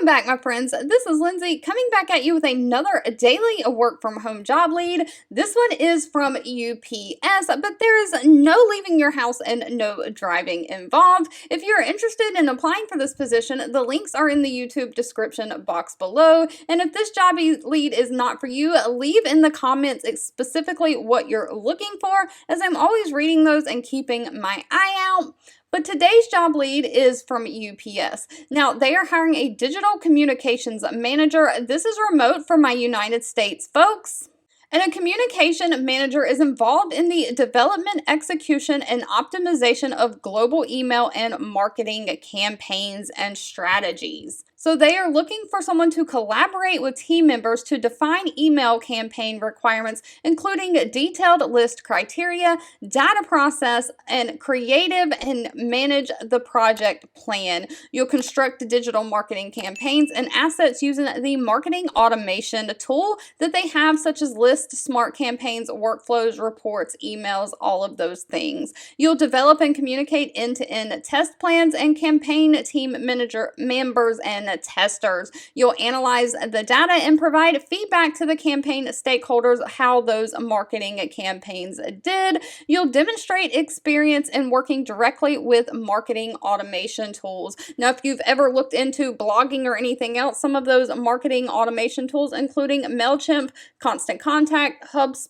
Welcome back, my friends. This is Lindsay coming back at you with another daily work from home job lead. This one is from UPS, but there is no leaving your house and no driving involved. If you're interested in applying for this position, the links are in the YouTube description box below. And if this job lead is not for you, leave in the comments specifically what you're looking for, as I'm always reading those and keeping my eye out. But today's job lead is from UPS. Now, they are hiring a digital communications manager. This is remote from my United States folks. And a communication manager is involved in the development, execution, and optimization of global email and marketing campaigns and strategies. So they are looking for someone to collaborate with team members to define email campaign requirements, including detailed list criteria, data process, and creative and manage the project plan. You'll construct digital marketing campaigns and assets using the marketing automation tool that they have, such as List, Smart Campaigns, workflows, reports, emails, all of those things. You'll develop and communicate end-to-end test plans and campaign team manager members and testers. You'll analyze the data and provide feedback to the campaign stakeholders how those marketing campaigns did. You'll demonstrate experience in working directly with marketing automation tools. Now, if you've ever looked into blogging or anything else, some of those marketing automation tools, including MailChimp, Constant Contact, HubSpot,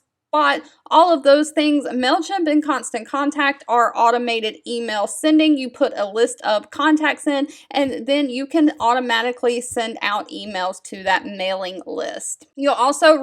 all of those things. MailChimp and Constant Contact are automated email sending. You put a list of contacts in, and then you can automatically send out emails to that mailing list. You'll also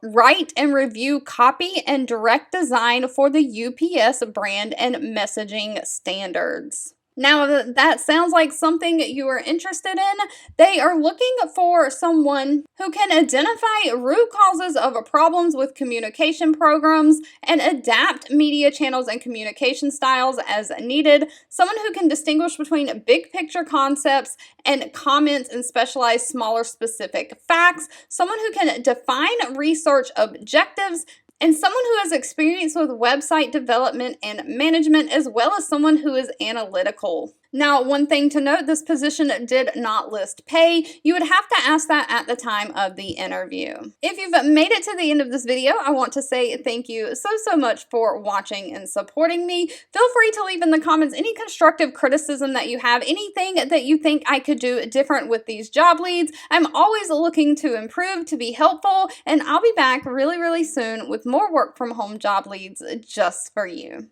write and review copy and direct design for the UPS brand and messaging standards. Now, that sounds like something you are interested in. They are looking for someone who can identify root causes of problems with communication programs and adapt media channels and communication styles as needed. Someone who can distinguish between big picture concepts and comments and specialize smaller specific facts. Someone who can define research objectives, and someone who has experience with website development and management, as well as someone who is analytical. Now, one thing to note, this position did not list pay. You would have to ask that at the time of the interview. If you've made it to the end of this video, I want to say thank you so much for watching and supporting me. Feel free to leave in the comments any constructive criticism that you have, anything that you think I could do different with these job leads. I'm always looking to improve, to be helpful, and I'll be back really soon with more work from home job leads just for you.